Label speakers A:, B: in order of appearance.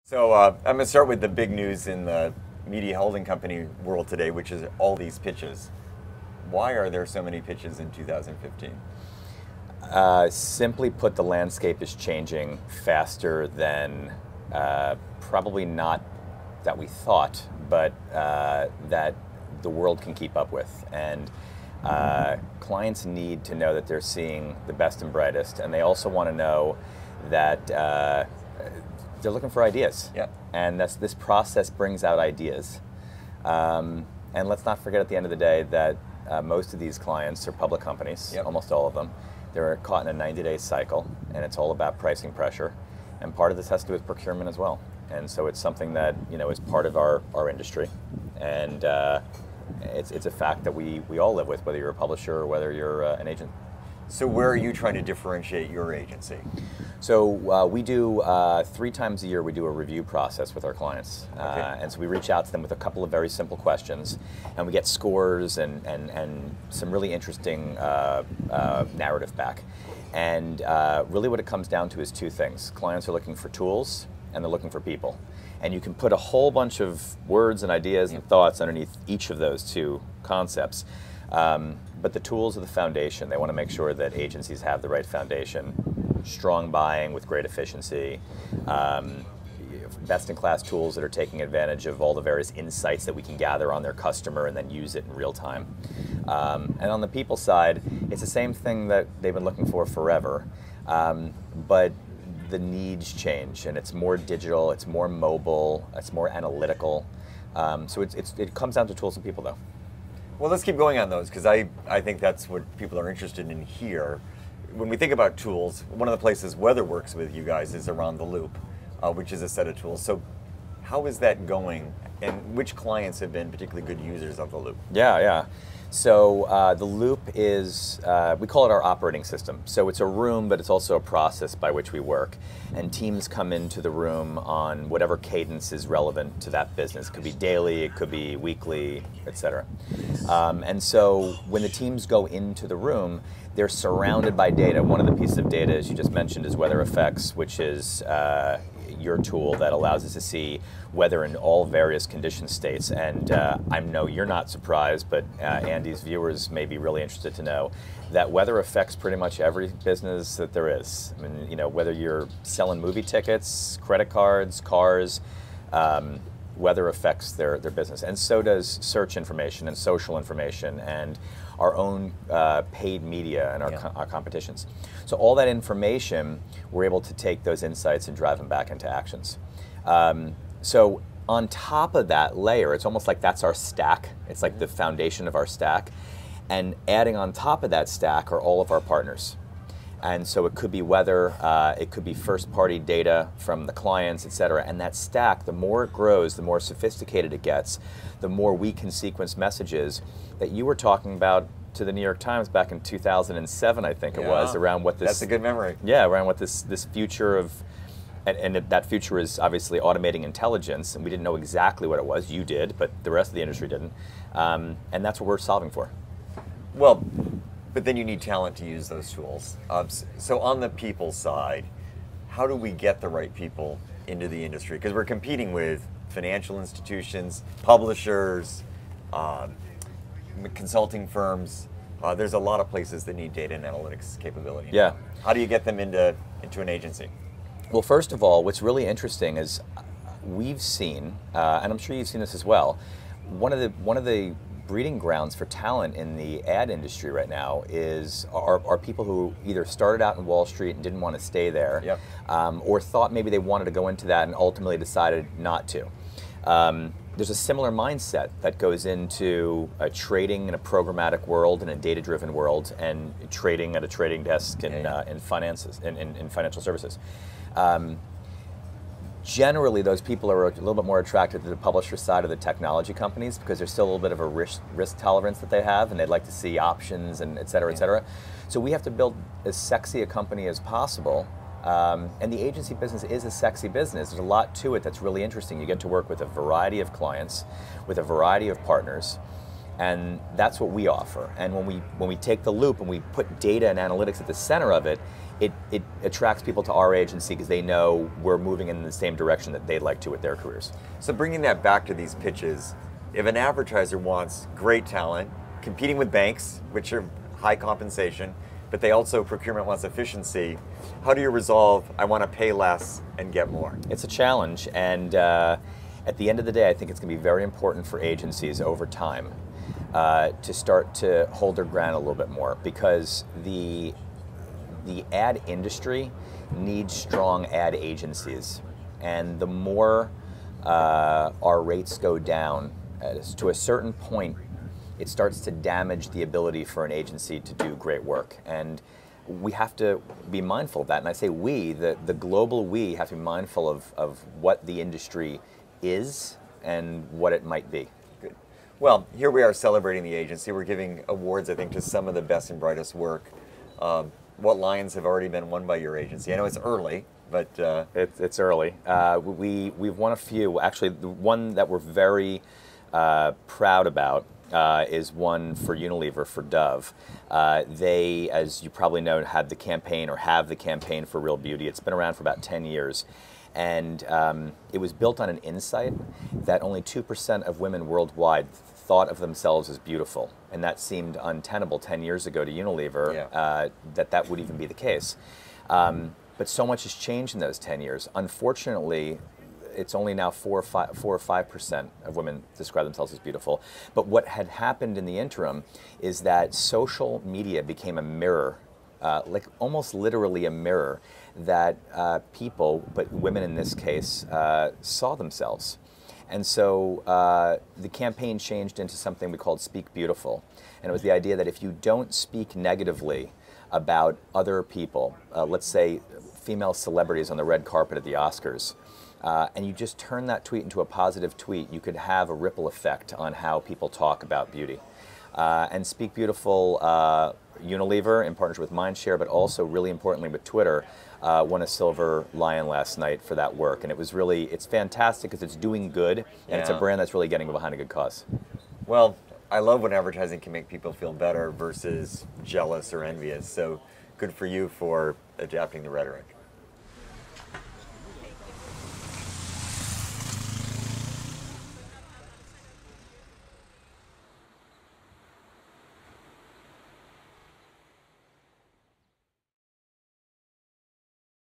A: So I'm going to start with the big news in the media holding company world today, which is all these pitches. Why are there so many pitches in 2015?
B: Simply put, the landscape is changing faster than probably not that we thought, but that the world can keep up with. And clients need to know that they're seeing the best and brightest, and they also want to know that they're looking for ideas.
A: Yeah.
B: And this process brings out ideas. And let's not forget at the end of the day that most of these clients are public companies,
A: Yep.
B: almost all of them. They're caught in a 90-day cycle, and it's all about pricing pressure. And part of this has to do with procurement as well. And so it's something that is part of our industry. And it's a fact that we all live with, whether you're a publisher or whether you're an agent.
A: So where are you trying to differentiate your agency?
B: So we do 3 times a year, we do a review process with our clients.
A: Okay.
B: And so we reach out to them with a couple of very simple questions, and we get scores and some really interesting narrative back. And really what it comes down to is 2 things. Clients are looking for tools, and they're looking for people. And you can put a whole bunch of words and ideas and thoughts underneath each of those 2 concepts. But the tools are the foundation. They want to make sure that agencies have the right foundation. Strong buying with great efficiency, best-in-class tools that are taking advantage of all the various insights that we can gather on their customer and then use it in real time. And on the people side, it's the same thing that they've been looking for forever, but the needs change, and it's more digital, it's more mobile, it's more analytical. So it comes down to tools and people, though.
A: Well, let's keep going on those, because I think that's what people are interested in here. When we think about tools, one of the places Weather works with you guys is Around the Loop, which is a set of tools. So how is that going, and which clients have been particularly good users of the Loop?
B: Yeah. So the Loop is, we call it our operating system. So it's a room, but it's also a process by which we work. And teams come into the room on whatever cadence is relevant to that business. It could be daily, it could be weekly, etc. And so when the teams go into the room, they're surrounded by data. One of the pieces of data, as you just mentioned, is Weather Effects, which is your tool that allows us to see weather in all various condition states. And I know you're not surprised, but Andy's viewers may be really interested to know that weather affects pretty much every business that there is. I mean, whether you're selling movie tickets, credit cards, cars, weather affects their business. And so does search information and social information and our own paid media and our competitions. So all that information, we're able to take those insights and drive them back into actions. So on top of that layer, it's almost like that's our stack. It's like the foundation of our stack. And adding on top of that stack are all of our partners. And so it could be weather, it could be first-party data from the clients, et cetera. And that stack, the more it grows, the more sophisticated it gets, the more we can sequence messages that you were talking about to the New York Times back in 2007, I think it was, around what this...
A: That's a good memory.
B: Yeah, around what this future of... And that future is obviously automating intelligence, and we didn't know exactly what it was. You did, but the rest of the industry didn't. And that's what we're solving for.
A: Well, but then you need talent to use those tools. So on the people side, how do we get the right people into the industry? Because we're competing with financial institutions, publishers, consulting firms. There's a lot of places that need data and analytics capability.
B: Yeah.
A: How do you get them into an agency?
B: Well, first of all, what's really interesting is we've seen, and I'm sure you've seen this as well, one of the breeding grounds for talent in the ad industry right now are people who either started out in Wall Street and didn't want to stay there,
A: Yep.
B: Or thought maybe they wanted to go into that and ultimately decided not to. There's a similar mindset that goes into trading in a programmatic world and a data-driven world, and trading at a trading desk in finances, in financial services. Generally, those people are a little bit more attracted to the publisher side of the technology companies because there's still a little bit of a risk tolerance that they have, and they'd like to see options and et cetera, et cetera. So we have to build as sexy a company as possible. And the agency business is a sexy business. There's a lot to it that's really interesting. You get to work with a variety of clients, with a variety of partners, and that's what we offer. And when we take the loop and we put data and analytics at the center of it, it attracts people to our agency because they know we're moving in the same direction that they'd like to with their careers.
A: So bringing that back to these pitches, if an advertiser wants great talent, competing with banks, which are high compensation, but they also, procurement wants efficiency, how do you resolve, I want to pay less and get more?
B: It's a challenge, and at the end of the day, I think it's going to be very important for agencies over time to start to hold their ground a little bit more, because the ad industry needs strong ad agencies, and the more our rates go down, to a certain point, it starts to damage the ability for an agency to do great work. And we have to be mindful of that. And I say we, the global we, have to be mindful of what the industry is and what it might be.
A: Good. Well, here we are celebrating the agency. We're giving awards, I think, to some of the best and brightest work. What Lions have already been won by your agency? I know it's early, but...
B: It's early. We've won a few. Actually, the one that we're very proud about is one for Unilever, for Dove. They, as you probably know, had the campaign, or have the campaign for Real Beauty. It's been around for about 10 years. And it was built on an insight that only 2% of women worldwide thought of themselves as beautiful. And that seemed untenable 10 years ago to Unilever,
A: yeah.
B: that would even be the case. But so much has changed in those 10 years. Unfortunately, it's only now 4 or 5% of women describe themselves as beautiful. But what had happened in the interim is that social media became a mirror, like almost literally a mirror, that people, but women in this case, saw themselves. And so the campaign changed into something we called Speak Beautiful. And it was the idea that if you don't speak negatively about other people, let's say female celebrities on the red carpet at the Oscars, and you just turn that tweet into a positive tweet, you could have a ripple effect on how people talk about beauty. And Speak Beautiful, Unilever, in partnership with Mindshare, but also really importantly with Twitter, won a Silver Lion last night for that work. And it was really, it's fantastic because it's doing good, and it's a brand that's really getting behind a good cause.
A: Well, I love when advertising can make people feel better versus jealous or envious. So good for you for adapting the rhetoric.